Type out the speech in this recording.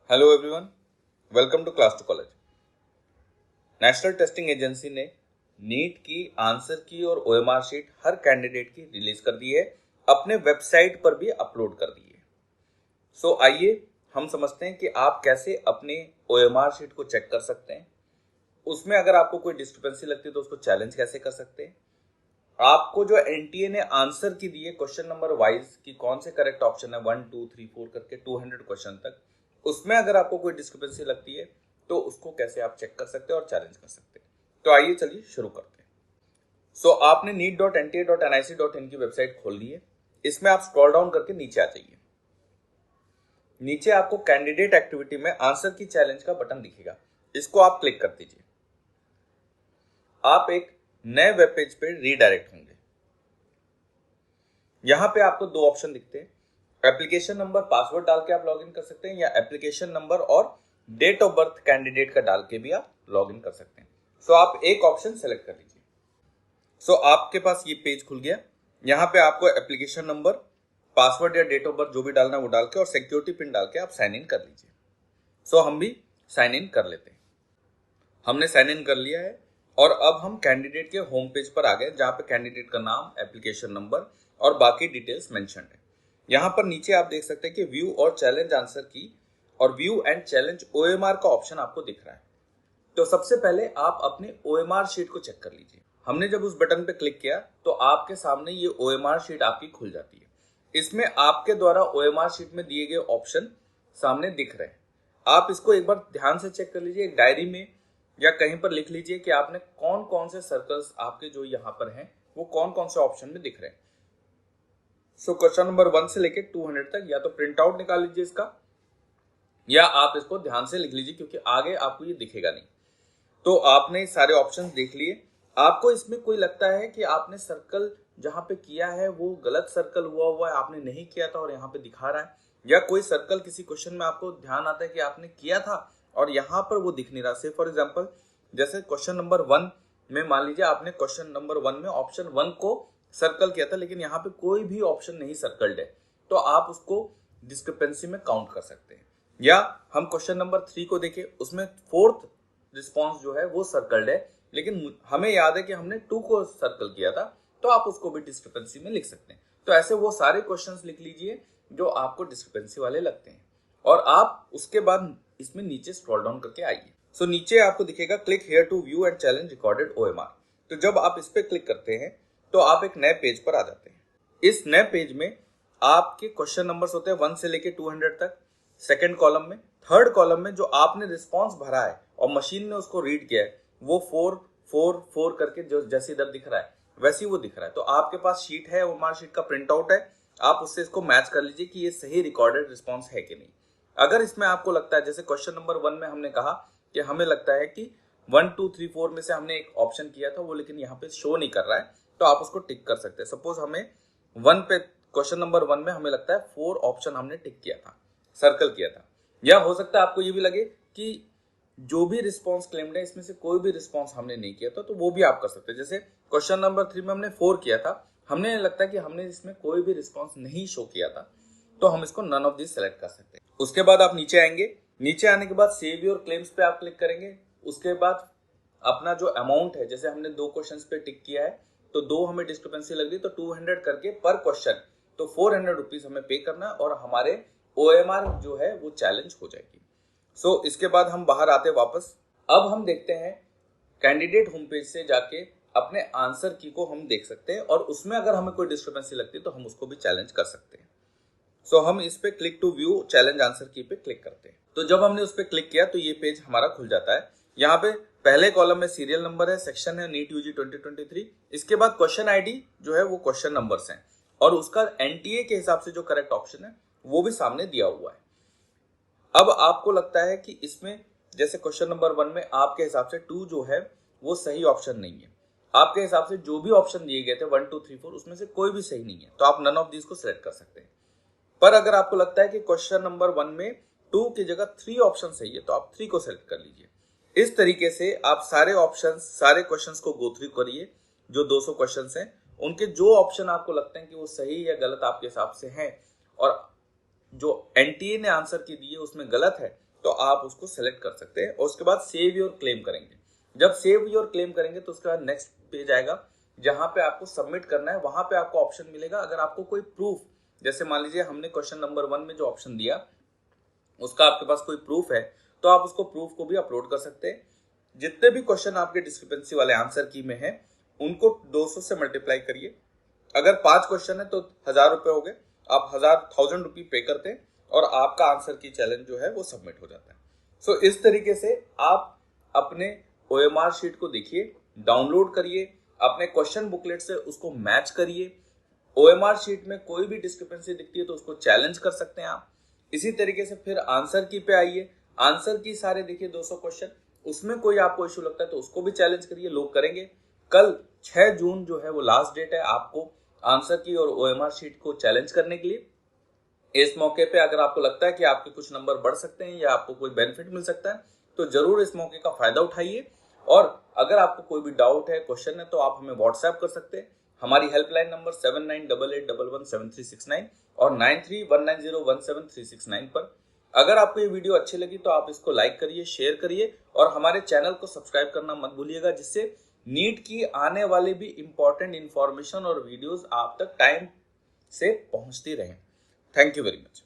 Hello everyone, welcome to class to college. National Testing Agency ने NEET की answer key और OMR sheet हर candidate की release कर दी है, अपने वेबसाइट पर भी अपलोड कर दी है। सो आइए हम समझते हैं कि आप कैसे अपने ओएमआर शीट को चेक कर सकते हैं। उसमें अगर आपको कोई डिस्क्रिपेंसी लगती है तो उसको चैलेंज कैसे कर सकते हैं। आपको जो एनटीए ने आंसर की दी है क्वेश्चन नंबर वाइज कि कौन से करेक्ट ऑप्शन है 1 2 3 4 करके 200 क्वेश्चन तक, उसमें अगर आपको कोई डिस्क्रिपेंसी लगती है तो उसको कैसे आप चेक कर सकते हैं और चैलेंज कर सकते हैं। तो आइए चलिए शुरू करते हैं। सो आपने neet.nta.nic.in की वेबसाइट खोल ली है। इसमें आप स्क्रॉल डाउन करके नीचे आ जाइए। नीचे आपको कैंडिडेट एक्टिविटी में आंसर की चैलेंज का बटन दिखेगा, इसको आप क्लिक कर दीजिए। आप एक नए वेब पेज पे रीडायरेक्ट होंगे। यहां पे आपको दो ऑप्शन दिखते हैं, एप्लीकेशन नंबर पासवर्ड डाल के आप लॉगिन कर सकते हैं या एप्लीकेशन नंबर और डेट ऑफ बर्थ कैंडिडेट का डाल के भी आप लॉगिन कर सकते हैं। सो आप एक ऑप्शन सेलेक्ट कर लीजिए। सो आपके पास ये पेज खुल गया। यहां पे आपको एप्लीकेशन नंबर, पासवर्ड या डेट ऑफ बर्थ जो भी डालना है वो डाल के और सिक्योरिटी पिन डाल के आप साइन इन कर लीजिए। सो हम भी साइन इन कर लेते हैं। हमने साइन इन कर लिया है और अब हम कैंडिडेट के होम पेज पर आ गए, जहां पे कैंडिडेट का नाम, एप्लीकेशन नंबर और बाकी डिटेल्स मेंशन्ड है। यहां पर नीचे आप देख सकते हैं कि व्यू और चैलेंज आंसर की और व्यू एंड चैलेंज ओएमआर का ऑप्शन आपको दिख रहा है। तो सबसे पहले आप अपने ओएमआर शीट को चेक कर लीजिए। हमने जब उस बटन पे क्लिक किया तो आपके सामने ये ओएमआर शीट आपकी खुल जाती है। इसमें आपके द्वारा ओएमआर शीट में दिए गए ऑप्शन सामने दिख रहे हैं। आप इसको एक बार ध्यान से चेक कर लीजिए। एक डायरी में या कहीं पर लिख लीजिए कि आपने कौन कौन से सर्कल्स आपके जो यहाँ पर हैं वो कौन कौन से ऑप्शन में दिख रहे हैं। सो क्वेश्चन नंबर 1 से लेके 200 तक या तो प्रिंट आउट निकाल लीजिए इसका, या आप इसको ध्यान से लिख लीजिए क्योंकि आगे आपको ये दिखेगा नहीं। तो आपने सारे ऑप्शंस देख लिए। आपको इसमें कोई लगता है कि आपने सर्कल जहां पे किया है वो गलत सर्कल हुआ है, आपने नहीं किया था और यहाँ पे दिखा रहा है, या कोई सर्कल किसी क्वेश्चन में आपको ध्यान आता है कि आपने किया था और यहाँ पर वो दिख नहीं रहा। से फॉर एग्जाम्पल जैसे क्वेश्चन नंबर 1 में मान लीजिए आपने क्वेश्चन नंबर 1 में ऑप्शन 1 को सर्कल किया था लेकिन यहाँ पे कोई भी ऑप्शन नहीं सर्कल्ड है, तो आप उसको डिस्क्रिपेंसी में काउंट कर सकते हैं। या हम क्वेश्चन नंबर 3 को देखें, उसमें 4th रिस्पॉन्स जो है वो सर्कल्ड है लेकिन हमें याद है कि हमने 2 को सर्कल किया था, तो आप उसको भी डिस्क्रिपेंसी में लिख सकते हैं। तो ऐसे वो सारे क्वेश्चंस लिख लीजिए जो आपको डिस्क्रिपेंसी वाले लगते हैं और आप उसके बाद इसमें नीचे स्क्रॉल डाउन करके आइए। सो नीचे आपको दिखेगा click here to view and challenge recorded OMR. तो जब आप इस पे क्लिक करते हैं तो आप एक नए पेज पर आ जाते हैं। इस नए पेज में आपके क्वेश्चन नंबर्स होते हैं 1 से लेके 200 तक। सेकेंड कॉलम में, थर्ड कॉलम में जो आपने रिस्पॉन्स भरा है और मशीन ने उसको रीड किया है वो 4 4 4 करके जो जैसे इधर दिख रहा है वैसे ही वो दिख रहा है। तो आपके पास शीट है, ओएमआर शीट का प्रिंट आउट है, आप उससे इसको मैच कर लीजिए कि ये सही रिकॉर्डेड रिस्पॉन्स है कि नहीं। अगर इसमें आपको लगता है, जैसे क्वेश्चन नंबर 1 में हमने कहा कि हमें लगता है कि 1 2 3 4 में से हमने एक ऑप्शन किया था वो लेकिन यहाँ पे शो नहीं कर रहा है, तो आप उसको टिक कर सकते हैं। सपोज हमें 1 पे क्वेश्चन नंबर 1 में हमें लगता है 4 ऑप्शन हमने टिक किया था, सर्कल किया था। या हो सकता है आपको ये भी लगे कि जो भी रिस्पॉन्स क्लेम्ड है इसमें से कोई भी रिस्पॉन्स हमने नहीं किया था, तो वो भी आप कर सकते हैं। जैसे क्वेश्चन नंबर 3 में हमने 4 किया था, हमने लगता है कि हमने इसमें कोई भी रिस्पॉन्स नहीं शो किया था, तो हम इसको नन ऑफ दिस सेलेक्ट कर सकते हैं। उसके बाद आप नीचे आएंगे। नीचे आने के बाद सेव योर क्लेम्स पे आप क्लिक करेंगे। उसके बाद अपना जो अमाउंट है, जैसे हमने 2 क्वेश्चंस पे टिक किया है तो 2 हमें डिस्क्रिपेंसी लग रही, तो 200 करके पर क्वेश्चन, तो 400 रुपीज हमें पे करना और हमारे ओएमआर जो है वो चैलेंज हो जाएगी। सो इसके बाद हम बाहर आते वापस। अब हम देखते हैं कैंडिडेट होम पेज से जाके अपने आंसर की को हम देख सकते हैं और उसमें अगर हमें कोई डिस्क्रिपेंसी लगती है तो हम उसको भी चैलेंज कर सकते हैं। सो हम इस पे click to view challenge answer key पे क्लिक करते हैं। तो जब हमने उस पे क्लिक किया तो ये पेज हमारा खुल जाता है। यहाँ पे पहले कॉलम में सीरियल नंबर है, सेक्शन है नीट यूजी 2023। इसके बाद क्वेश्चन आईडी जो है वो क्वेश्चन नंबर्स हैं और उसका एनटीए के हिसाब से जो करेक्ट ऑप्शन है वो भी सामने दिया हुआ है। अब आपको लगता है कि इसमें जैसे क्वेश्चन नंबर 1 में आपके हिसाब से 2 जो है वो सही ऑप्शन नहीं है, आपके हिसाब से जो भी ऑप्शन दिए गए थे 1 2 3 4 उसमें से कोई भी सही नहीं है, तो आप नन ऑफ दिस को सिलेक्ट कर सकते हैं। पर अगर आपको लगता है कि क्वेश्चन नंबर 1 में 2 की जगह 3 ऑप्शन सही है, तो आप 3 को सिलेक्ट कर लीजिए। इस तरीके से आप सारे ऑप्शंस, सारे क्वेश्चंस को गो थ्रू करिए। जो 200 क्वेश्चंस हैं उनके जो ऑप्शन आपको लगते हैं कि वो सही या गलत आपके हिसाब से हैं और जो एनटीए ने आंसर की दी है उसमें गलत है, तो आप उसको सेलेक्ट कर सकते हैं और उसके बाद सेव योर क्लेम करेंगे। जब सेव योर क्लेम करेंगे तो उसके बाद नेक्स्ट पेज आएगा जहां पे आपको सबमिट करना है। वहां पे आपको ऑप्शन मिलेगा, अगर आपको कोई प्रूफ, जैसे मान लीजिए हमने क्वेश्चन नंबर 1 में जो ऑप्शन दिया उसका आपके पास कोई प्रूफ है तो आप उसको प्रूफ को भी अपलोड कर सकते हैं। जितने भी क्वेश्चन आपके डिस्क्रिपेंसी वाले आंसर की में है उनको 200 से मल्टीप्लाई करिए। अगर 5 क्वेश्चन है तो 1000 रुपए हो गए, आप 1000 रुपये पे करते हैं और आपका आंसर की चैलेंज जो है वो सबमिट हो जाता है। सो इस तरीके से आप अपने OMR शीट को देखिए, डाउनलोड करिए, अपने क्वेश्चन बुकलेट से उसको मैच करिए। OMR शीट में कोई भी डिस्क्रिपेंसी दिखती है तो उसको चैलेंज कर सकते हैं आप। इसी तरीके से फिर आंसर की पे आइए, आंसर की सारे देखिए 200 क्वेश्चन, उसमें कोई आपको इशू लगता है तो उसको भी चैलेंज करिए, लोग करेंगे। कल 6 जून जो है वो लास्ट डेट है आपको आंसर की और OMR शीट को चैलेंज करने के लिए। इस मौके पे अगर आपको लगता है कि आपके कुछ नंबर बढ़ सकते हैं या आपको कोई बेनिफिट मिल सकता है तो जरूर इस मौके का फायदा उठाइए। और अगर आपको कोई भी डाउट है, क्वेश्चन है, तो आप हमें व्हाट्सएप कर सकते हैं। हमारी हेल्पलाइन नंबर 7988117369 और 9319017369 पर। अगर आपको ये वीडियो अच्छी लगी तो आप इसको लाइक करिए, शेयर करिए और हमारे चैनल को सब्सक्राइब करना मत भूलिएगा, जिससे नीट की आने वाले भी इंपॉर्टेंट इंफॉर्मेशन और वीडियोस आप तक टाइम से पहुंचती रहे। Thank you very much.